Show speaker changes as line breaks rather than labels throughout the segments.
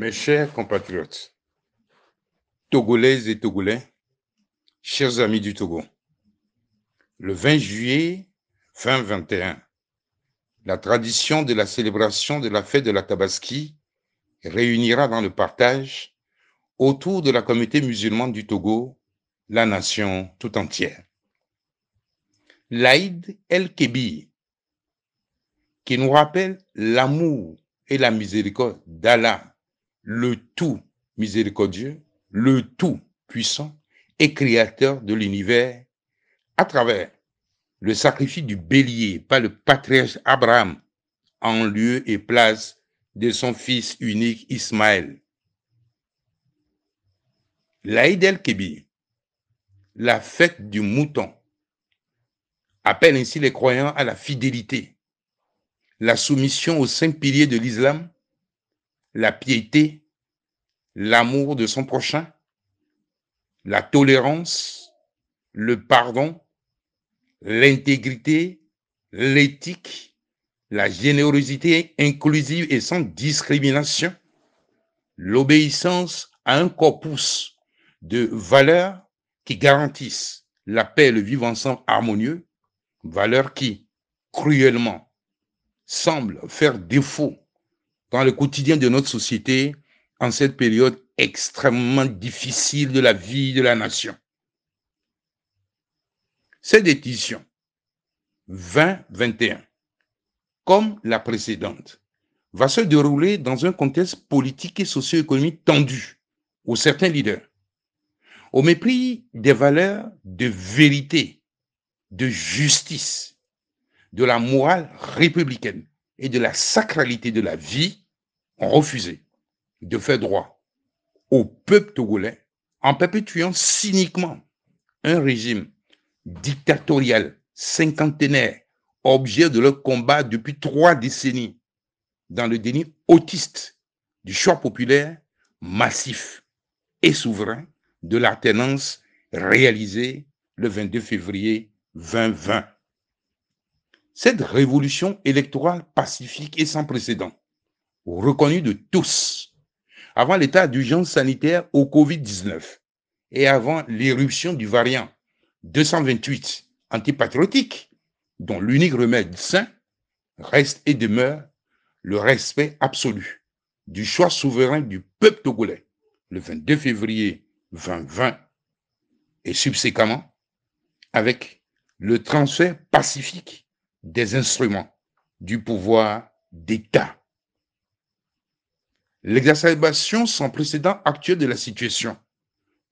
Mes chers compatriotes, Togolaises et Togolais, chers amis du Togo, le 20 juillet 2021, la tradition de la célébration de la fête de la Tabaski réunira dans le partage, autour de la communauté musulmane du Togo, la nation tout entière. L'Aïd el-Kébir, qui nous rappelle l'amour et la miséricorde d'Allah, le tout miséricordieux, le tout puissant et créateur de l'univers, à travers le sacrifice du bélier par le patriarche Abraham en lieu et place de son fils unique Ismaël. L'Aïd el-Kébir, la fête du mouton, appelle ainsi les croyants à la fidélité, la soumission aux 5 piliers de l'islam, la piété, l'amour de son prochain, la tolérance, le pardon, l'intégrité, l'éthique, la générosité inclusive et sans discrimination, l'obéissance à un corpus de valeurs qui garantissent la paix et le vivre ensemble harmonieux, valeurs qui, cruellement, semblent faire défaut dans le quotidien de notre société en cette période extrêmement difficile de la vie de la nation. Cette édition 2021, comme la précédente, va se dérouler dans un contexte politique et socio-économique tendu où certains leaders, au mépris des valeurs de vérité, de justice, de la morale républicaine et de la sacralité de la vie, ont refusé de faire droit au peuple togolais en perpétuant cyniquement un régime dictatorial cinquantenaire, objet de leur combat depuis 3 décennies, dans le déni autiste du choix populaire massif et souverain de l'alternance réalisée le 22 février 2020. Cette révolution électorale pacifique et sans précédent, reconnue de tous, avant l'état d'urgence sanitaire au Covid-19 et avant l'éruption du variant 228 antipatriotique, dont l'unique remède sain reste et demeure le respect absolu du choix souverain du peuple togolais le 22 février 2020 et subséquemment avec le transfert pacifique des instruments du pouvoir d'État. L'exacerbation sans précédent actuelle de la situation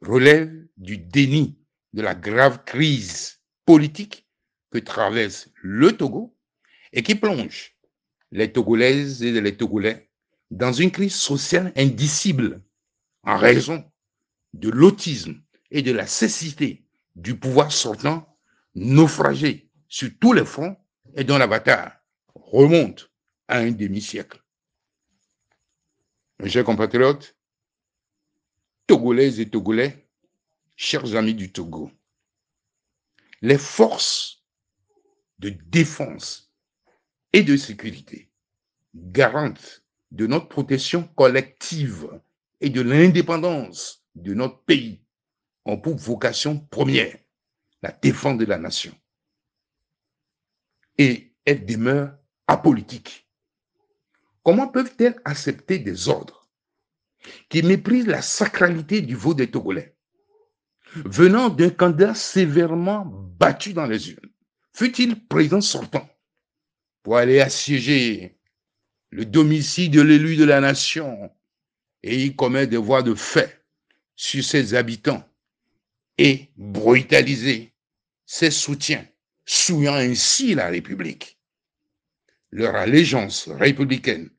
relève du déni de la grave crise politique que traverse le Togo et qui plonge les Togolaises et les Togolais dans une crise sociale indicible en raison de l'autisme et de la cécité du pouvoir sortant naufragé sur tous les fronts et dont la bataille remonte à un demi-siècle. Mes chers compatriotes, Togolaises et Togolais, chers amis du Togo, les forces de défense et de sécurité, garantes de notre protection collective et de l'indépendance de notre pays, ont pour vocation première la défense de la nation. Et elles demeurent apolitiques. Comment peuvent-elles accepter des ordres qui méprisent la sacralité du vote des Togolais, venant d'un candidat sévèrement battu dans les urnes, fut-il président sortant, pour aller assiéger le domicile de l'élu de la nation et y commettre des voies de fait sur ses habitants et brutaliser ses soutiens, souillant ainsi la République. Leur allégeance républicaine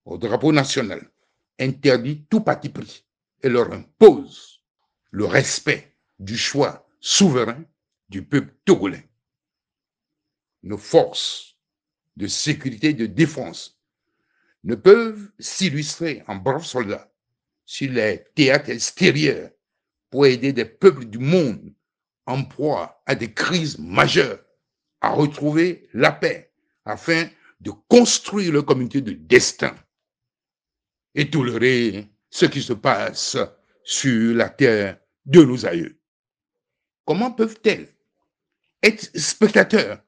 au drapeau national interdit tout parti pris et leur impose le respect du choix souverain du peuple togolais. Nos forces de sécurité et de défense ne peuvent s'illustrer en braves soldats sur les théâtres extérieurs pour aider des peuples du monde en proie à des crises majeures à retrouver la paix afin de construire leur communauté de destin et tolérer ce qui se passe sur la terre de nos aïeux? Comment peuvent-elles être spectateurs,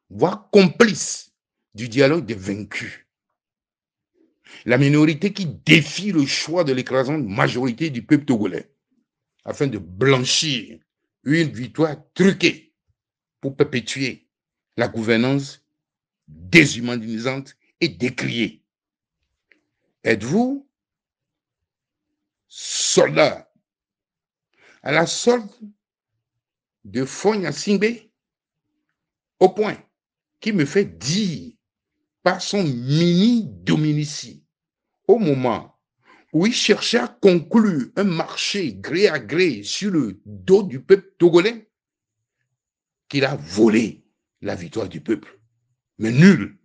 voire complices du dialogue des vaincus? La minorité qui défie le choix de l'écrasante majorité du peuple togolais afin de blanchir une victoire truquée pour perpétuer la gouvernance déshumanisante et décriée. Êtes-vous soldat à la solde de Fogna Singbe, au point qui me fait dire par son mini-dominici, au moment où il cherchait à conclure un marché gré à gré sur le dos du peuple togolais, qu'il a volé la victoire du peuple. Mais nul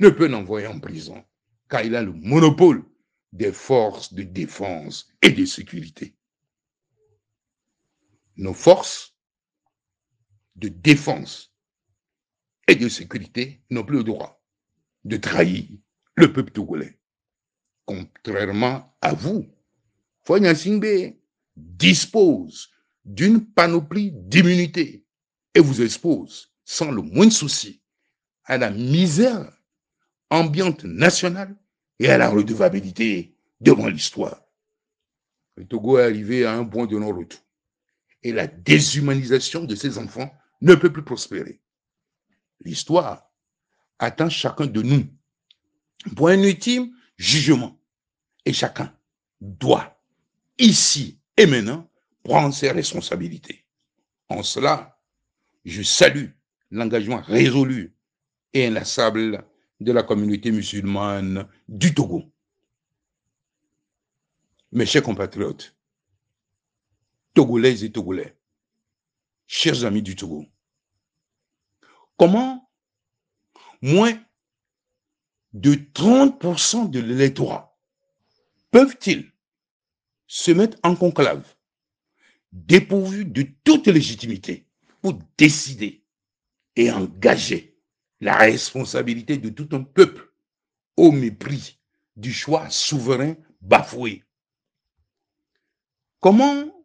ne peut l'envoyer en prison, car il a le monopole des forces de défense et de sécurité. Nos forces de défense et de sécurité n'ont plus le droit de trahir le peuple togolais. Contrairement à vous, Fogna Singbe dispose d'une panoplie d'immunité et vous expose sans le moindre souci à la misère ambiante nationale et à la redevabilité devant l'histoire. Le Togo est arrivé à un point de non-retour et la déshumanisation de ses enfants ne peut plus prospérer. L'histoire attend chacun de nous pour un ultime jugement et chacun doit, ici et maintenant, prendre ses responsabilités. En cela, je salue l'engagement résolu et inlassable de la communauté musulmane du Togo. Mes chers compatriotes, Togolaises et Togolais, chers amis du Togo, comment moins de 30% de l'électorat peuvent-ils se mettre en conclave, dépourvus de toute légitimité, pour décider et engager la responsabilité de tout un peuple au mépris du choix souverain bafoué? Comment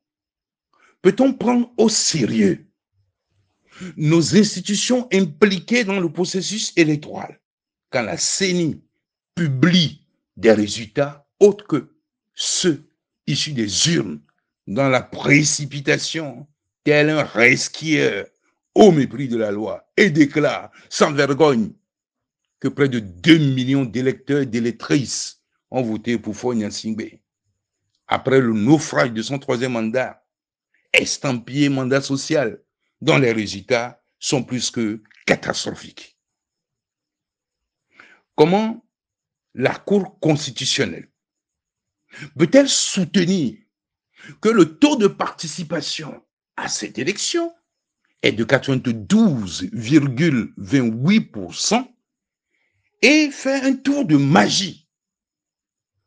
peut-on prendre au sérieux nos institutions impliquées dans le processus électoral quand la CENI publie des résultats autres que ceux issus des urnes dans la précipitation, tel un resquieur au mépris de la loi, et déclare sans vergogne que près de 2 millions d'électeurs et d'électrices ont voté pour Fogna Singbe après le naufrage de son troisième mandat, estampillé mandat social, dont les résultats sont plus que catastrophiques? Comment la Cour constitutionnelle peut-elle soutenir que le taux de participation à cette élection est de 92,28% et fait un tour de magie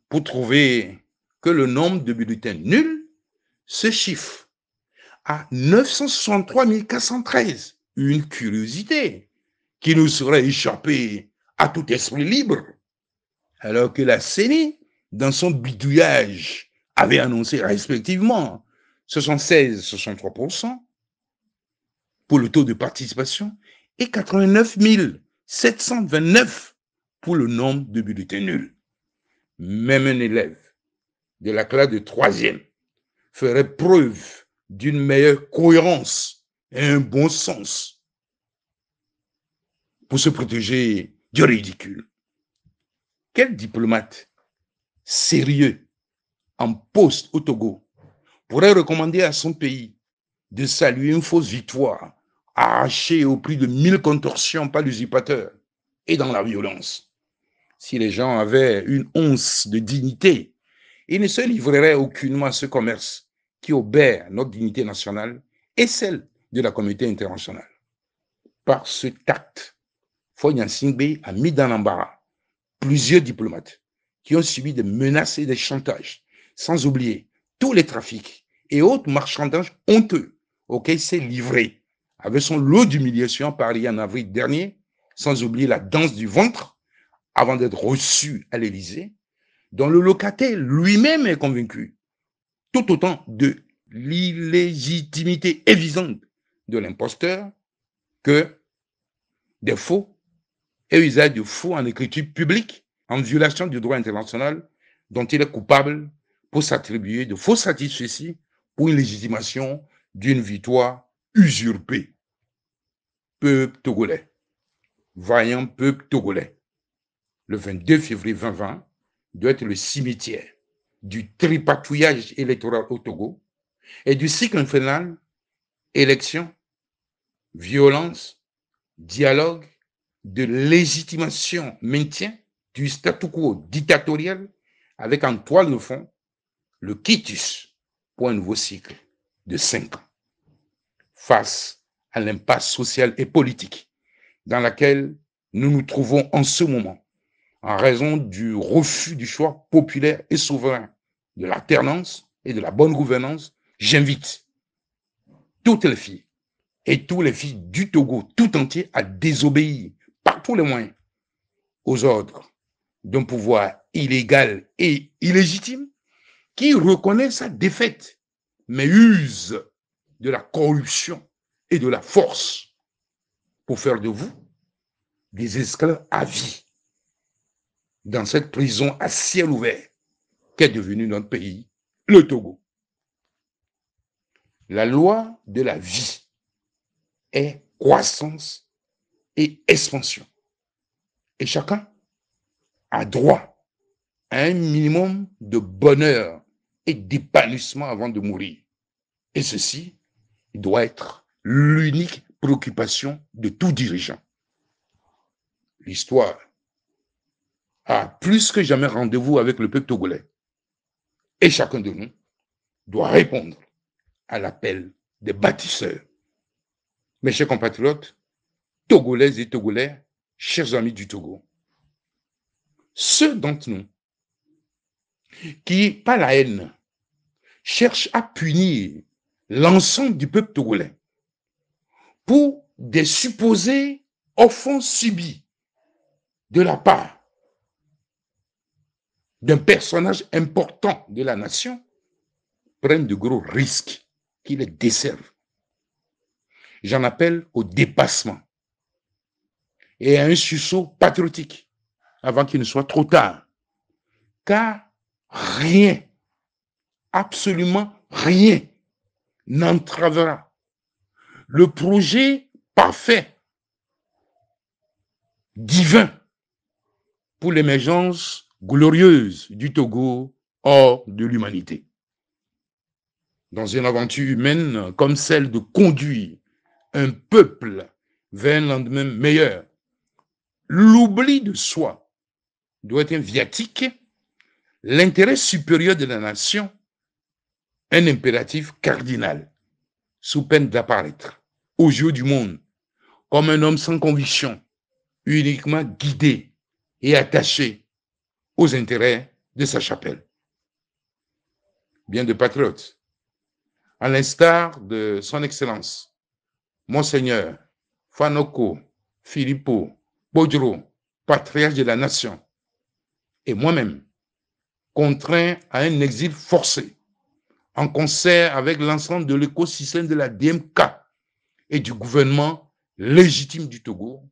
pour trouver que le nombre de bulletins nuls se chiffre à 963 413? Une curiosité qui nous serait échappée à tout esprit libre, alors que la CENI, dans son bidouillage, avait annoncé respectivement 76 63% pour le taux de participation et 89 729 pour le nombre de bulletins nuls. Même un élève de la classe de 3e ferait preuve d'une meilleure cohérence et un bon sens pour se protéger du ridicule. Quel diplomate sérieux en poste au Togo pourrait recommander à son pays de saluer une fausse victoire arrachée au prix de 1000 contorsions par l'usurpateur et dans la violence? Si les gens avaient une once de dignité, ils ne se livreraient aucunement à ce commerce qui obère notre dignité nationale et celle de la communauté internationale. Par ce tact, Fogna Singbe a mis dans l'embarras plusieurs diplomates qui ont subi des menaces et des chantages, sans oublier tous les trafics et autres marchandages honteux auxquels il s'est livré, avec son lot d'humiliations à Paris en avril dernier, sans oublier la danse du ventre avant d'être reçu à l'Élysée, dont le locataire lui-même est convaincu, tout autant de l'illégitimité évidente de l'imposteur que des faux et usage de faux en écriture publique en violation du droit international dont il est coupable pour s'attribuer de faux satisfecits pour une légitimation d'une victoire usurpée. Peuple togolais, vaillant peuple togolais, le 22 février 2020 doit être le cimetière du tripatouillage électoral au Togo et du cycle infernal élection, violence, dialogue, de légitimation, maintien du statu quo dictatorial avec en toile de fond le quitus pour un nouveau cycle de 5 ans face à l'impasse sociale et politique dans laquelle nous nous trouvons en ce moment en raison du refus du choix populaire et souverain de l'alternance et de la bonne gouvernance. J'invite toutes les filles et tous les filles du Togo tout entier à désobéir par tous les moyens aux ordres d'un pouvoir illégal et illégitime qui reconnaît sa défaite, mais use de la corruption et de la force pour faire de vous des esclaves à vie dans cette prison à ciel ouvert qu'est devenu notre pays, le Togo. La loi de la vie est croissance et expansion. Et chacun a droit à un minimum de bonheur et d'épanouissement avant de mourir. Et ceci doit être l'unique préoccupation de tout dirigeant. L'histoire a plus que jamais rendez-vous avec le peuple togolais. Et chacun de nous doit répondre à l'appel des bâtisseurs. Mes chers compatriotes, Togolaises et Togolais, chers amis du Togo, ceux d'entre nous qui, par la haine, cherchent à punir l'ensemble du peuple togolais pour des supposées offenses subies de la part d'un personnage important de la nation, prennent de gros risques qui les desservent. J'en appelle au dépassement et à un sursaut patriotique avant qu'il ne soit trop tard. Car rien, absolument rien, n'entravera le projet parfait, divin, pour l'émergence glorieuse du Togo hors de l'humanité. Dans une aventure humaine comme celle de conduire un peuple vers un lendemain meilleur, l'oubli de soi doit être un viatique, l'intérêt supérieur de la nation, un impératif cardinal, sous peine d'apparaître aux yeux du monde comme un homme sans conviction, uniquement guidé et attaché aux intérêts de sa chapelle. Bien de patriotes, à l'instar de son Excellence, Monseigneur Fanoko Filippo Bodjoro, patriarche de la nation, et moi-même, contraint à un exil forcé, en concert avec l'ensemble de l'écosystème de la DMK et du gouvernement légitime du Togo,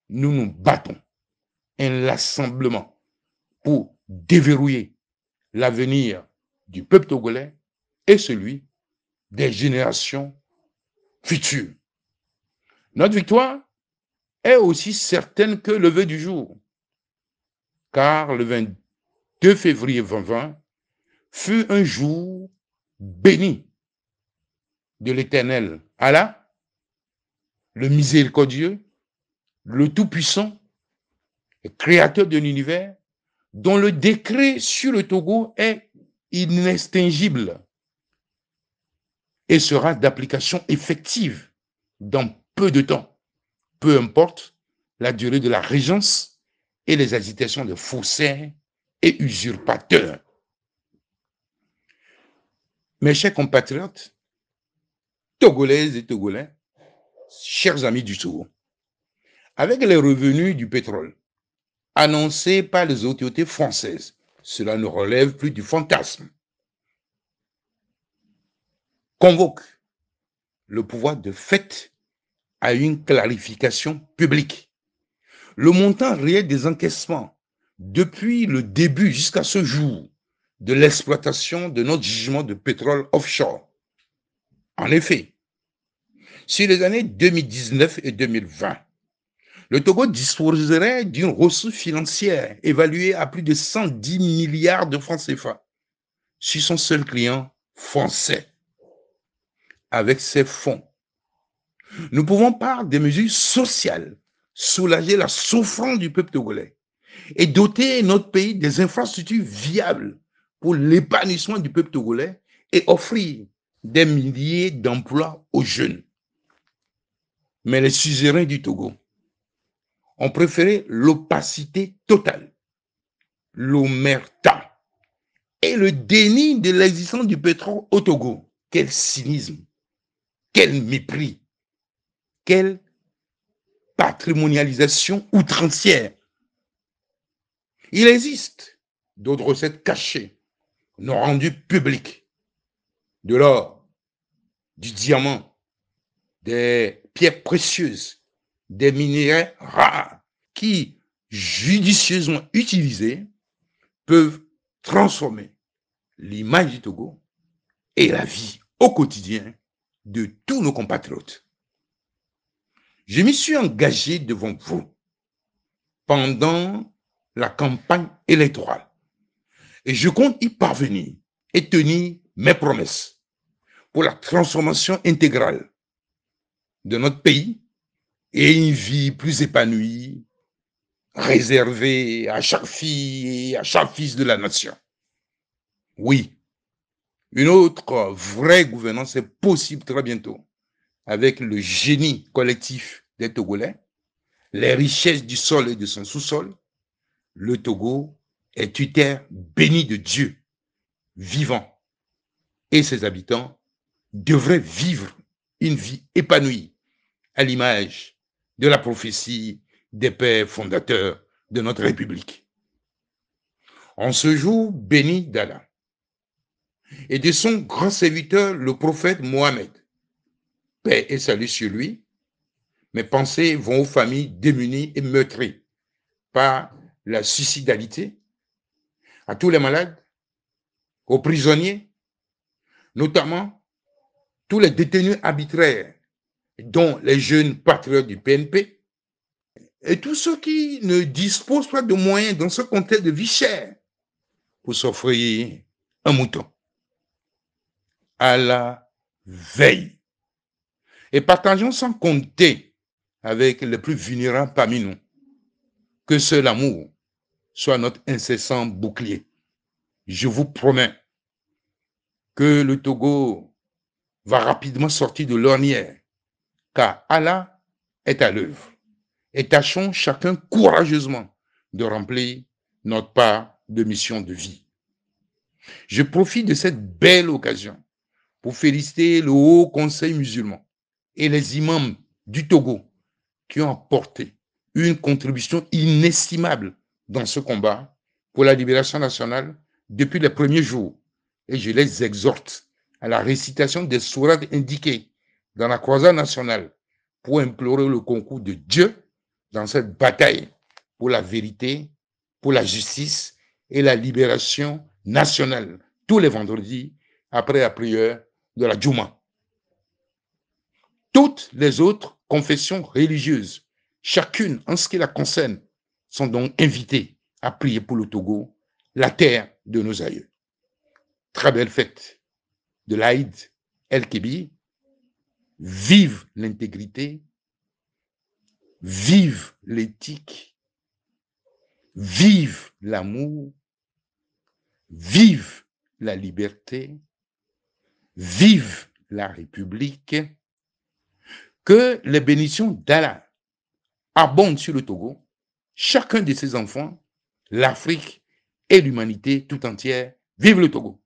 nous nous battons inlassablement pour déverrouiller l'avenir du peuple togolais et celui des générations futures. Notre victoire est aussi certaine que le lever du jour, car le 22 février 2020 fut un jour béni de l'Éternel Allah, le miséricordieux, le Tout-Puissant, le Créateur de l'univers, dont le décret sur le Togo est inextinguible et sera d'application effective dans peu de temps, peu importe la durée de la régence et les agitations de faussaires et usurpateurs. Mes chers compatriotes, Togolaises et Togolais, chers amis du Togo, avec les revenus du pétrole annoncés par les autorités françaises cela ne relève plus du fantasme, convoque le pouvoir de fait à une clarification publique. Le montant réel des encaissements depuis le début jusqu'à ce jour de l'exploitation de notre gisement de pétrole offshore. En effet, sur les années 2019 et 2020, le Togo disposerait d'une ressource financière évaluée à plus de 110 milliards de francs CFA sur son seul client français. Avec ces fonds, nous pouvons par des mesures sociales soulager la souffrance du peuple togolais et doter notre pays des infrastructures viables pour l'épanouissement du peuple togolais et offrir des milliers d'emplois aux jeunes. Mais les suzerains du Togo ont préféré l'opacité totale, l'omerta et le déni de l'existence du pétrole au Togo. Quel cynisme, quel mépris, quelle patrimonialisation outrancière. Il existe d'autres recettes cachées, non rendues publiques, de l'or, du diamant, des pierres précieuses, des minéraux rares qui, judicieusement utilisés, peuvent transformer l'image du Togo et la vie au quotidien de tous nos compatriotes. Je m'y suis engagé devant vous pendant la campagne électorale et je compte y parvenir et tenir mes promesses pour la transformation intégrale de notre pays et une vie plus épanouie, réservée à chaque fille et à chaque fils de la nation. Oui, une autre vraie gouvernance est possible très bientôt avec le génie collectif des Togolais, les richesses du sol et de son sous-sol. Le Togo est une terre bénie de Dieu, vivant, et ses habitants devraient vivre une vie épanouie à l'image de la prophétie des pères fondateurs de notre République. En ce jour béni d'Allah et de son grand serviteur, le prophète Mohammed, paix et salut sur lui, mes pensées vont aux familles démunies et meurtries par la suicidalité, à tous les malades, aux prisonniers, notamment tous les détenus arbitraires, dont les jeunes patriotes du PNP, et tous ceux qui ne disposent pas de moyens dans ce contexte de vie chère pour s'offrir un mouton. À la veille. Et partageons sans compter avec les plus vulnérables parmi nous. Que seul l'amour soit notre incessant bouclier. Je vous promets que le Togo va rapidement sortir de l'ornière, car Allah est à l'œuvre. Et tâchons chacun courageusement de remplir notre part de mission de vie. Je profite de cette belle occasion pour féliciter le Haut Conseil musulman et les imams du Togo qui ont apporté une contribution inestimable dans ce combat pour la libération nationale depuis les premiers jours. Et je les exhorte à la récitation des sourates indiquées dans la croisade nationale pour implorer le concours de Dieu dans cette bataille pour la vérité, pour la justice et la libération nationale tous les vendredis après la prière de la Djouma. Toutes les autres confessions religieuses, chacune en ce qui la concerne, sont donc invitées à prier pour le Togo, la terre de nos aïeux. Très belle fête de l'Aïd El-Kébir. Vive l'intégrité, vive l'éthique, vive l'amour, vive la liberté, vive la République. Que les bénédictions d'Allah abondent sur le Togo, chacun de ses enfants, l'Afrique et l'humanité tout entière. Vive le Togo!